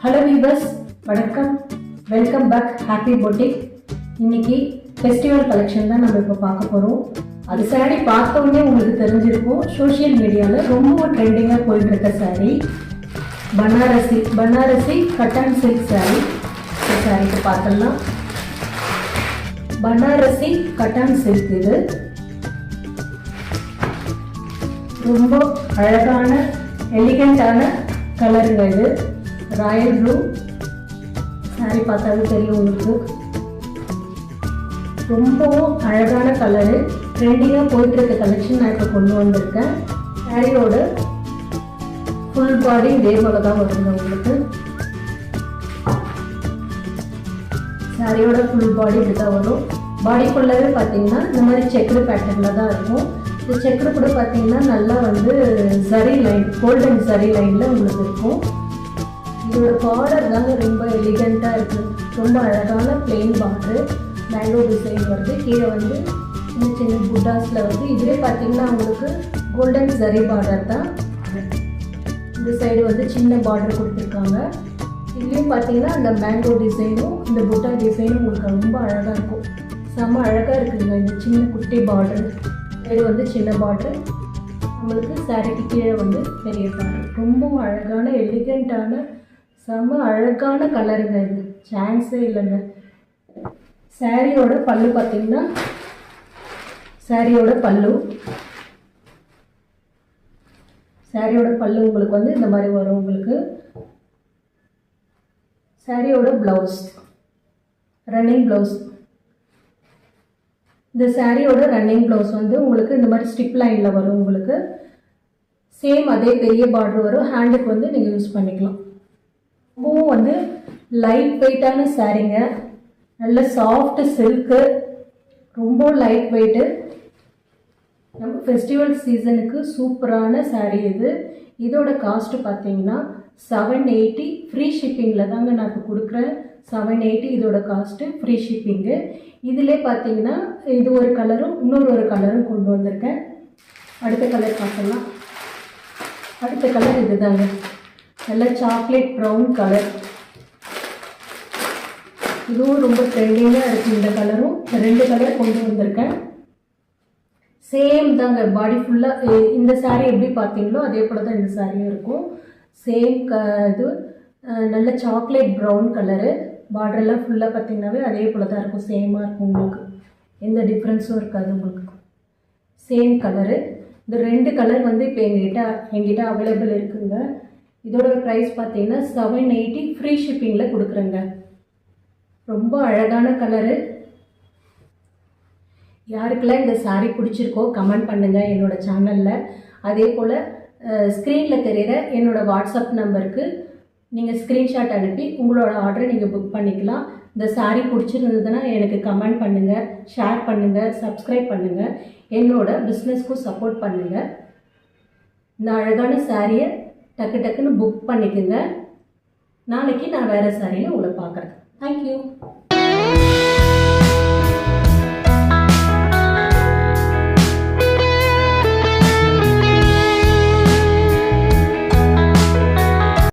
Hello viewers, வணக்கம். Welcome back happy boutique. இன்னைக்கு festival collection தான் நம்ம இப்போ பார்க்க போகிறோம். அது சாரீ பார்த்தோன்னே உங்களுக்கு தெரிஞ்சிருக்கும், சோஷியல் மீடியாவில் ரொம்ப ட்ரெண்டிங்காக போயிட்டு இருக்க சாரீ பனாரசி கட்டான் சில்க் சாரீ. இந்த சாரீக்கு பார்த்துடலாம். பனாரசி கட்டான் சில்க், இது ரொம்ப அழகான எலிகண்டான கலருங்க. இது ராயல் ப்ளூ சாரி பார்த்தாலும் தெரியும் உங்களுக்கு. ரொம்பவும் அழகான கலரு, ட்ரெண்டிங்காக போயிட்டு இருக்க கலெக்ஷன் நான் இப்போ கொண்டு வந்திருக்கேன். சாரியோட ஃபுல் பாடி இதே போல தான் வருங்க உங்களுக்கு. சாரியோட ஃபுல் பாடி இப்படி தான் வரும். பாடிக்குள்ளவே பார்த்தீங்கன்னா இந்த மாதிரி செக்குடு பேட்டர்னில் தான் இருக்கும். இந்த செக்குடு கூட பார்த்தீங்கன்னா நல்லா ஜரி லைன், கோல்டன் ஜரி லைனில் உங்களுக்கு இருக்கும். இதோட பார்டர் தாங்க ரொம்ப எலிகண்ட்டாக இருக்குது. ரொம்ப அழகான பிளெயின் பார்டர், மேங்கோ டிசைன் வருது. கீழே சின்ன சின்ன புட்டாஸில் வருது. இதுவே பார்த்தீங்கன்னா உங்களுக்கு கோல்டன் ஜரி பார்டர் தான். இந்த சைடு சின்ன பார்டர் கொடுத்துருக்காங்க. இதுலேயும் பார்த்தீங்கன்னா அந்த மேங்கோ டிசைனும் இந்த புட்டா டிசைனும் உங்களுக்கு ரொம்ப அழகாக இருக்கும். செம்ம அழகாக இருக்குதுங்க. இந்த சின்ன குட்டி பார்டர் சைடு சின்ன பார்டர், நம்மளுக்கு சாரிக்கு கீழே பெரிய பார்டர். ரொம்பவும் அழகான எலிகண்ட்டான செம்ம அழகான கலருங்க. இது சான்ஸே இல்லைங்க. சாரியோட பல்லு பார்த்தீங்கன்னா, சாரியோட பல்லு உங்களுக்கு இந்த மாதிரி வரும். உங்களுக்கு சாரியோட ப்ளவுஸ், ரன்னிங் ப்ளவுஸ். இந்த சாரியோட ரன்னிங் ப்ளவுஸ் உங்களுக்கு இந்த மாதிரி ஸ்டிப் லைனில் வரும். உங்களுக்கு சேம் அதே பெரிய பார்டர் வரும். ஹேண்டுக்கு நீங்கள் யூஸ் பண்ணிக்கலாம். ரொம்பவும் லைட் வெயிட்டான சாரீங்க. நல்ல சாஃப்ட் சில்க்கு, ரொம்ப லைட் வெயிட்டு. நம்ம ஃபெஸ்டிவல் சீசனுக்கு சூப்பரான சாரீ இது. இதோட காஸ்ட்டு பார்த்தீங்கன்னா 780 ஃப்ரீ ஷிப்பிங்கில் தாங்க நான் இப்போ கொடுக்குறேன். 780 இதோட காஸ்ட்டு, ஃப்ரீ ஷிப்பிங்கு. இதிலே பார்த்தீங்கன்னா இது ஒரு கலரும் இன்னொரு கலரும் கொண்டு வந்திருக்கேன். அடுத்த கலர் பார்க்கலாம். அடுத்த கலர் இது தாங்க, நல்ல சாக்லேட் ப்ரௌன் கலர். இதுவும் ரொம்ப ட்ரெண்டிங்காக இருக்குது. இந்த கலரும், ரெண்டு கலர் கொண்டு வந்திருக்கேன். சேம் தாங்க, பாடி ஃபுல்லாக இந்த சாரீ எப்படி பார்த்தீங்களோ அதே போல் தான் இந்த சாரியும் இருக்கும். சேம் இது நல்ல சாக்லேட் ப்ரௌன் கலரு. பார்டரெல்லாம் ஃபுல்லாக பார்த்தீங்கன்னாவே அதே போல் தான் இருக்கும். சேமாக இருக்கும். உங்களுக்கு எந்த டிஃப்ரென்ஸும் இருக்காது. உங்களுக்கு சேம் கலரு. இந்த ரெண்டு கலர் இப்போ எங்கிட்ட அவைலபிள் இருக்குங்க. இதோட ப்ரைஸ் பார்த்தீங்கன்னா 780 ஃப்ரீ ஷிப்பிங்கில் கொடுக்குறேங்க. ரொம்ப அழகான கலரு. யாருக்கெல்லாம் இந்த சாரீ பிடிச்சிருக்கோ கமெண்ட் பண்ணுங்கள் என்னோடய சேனலில். அதே போல் ஸ்க்ரீனில் தெரிகிற என்னோடய வாட்ஸ்அப் நம்பருக்கு நீங்கள் ஸ்க்ரீன்ஷாட் அனுப்பி உங்களோட ஆர்டரை நீங்கள் புக் பண்ணிக்கலாம். இந்த சாரீ பிடிச்சிருந்ததுன்னா எனக்கு கமெண்ட் பண்ணுங்கள், ஷேர் பண்ணுங்கள், சப்ஸ்கிரைப் பண்ணுங்கள். என்னோட பிஸ்னஸ்க்கும் சப்போர்ட் பண்ணுங்கள். இந்த அழகான சாரியை டக்குன்னு புக் பண்ணிக்கோங்க. நாளைக்கு நான் வேறு சாரியில் உங்களை பார்க்குறேன். தேங்க்யூ.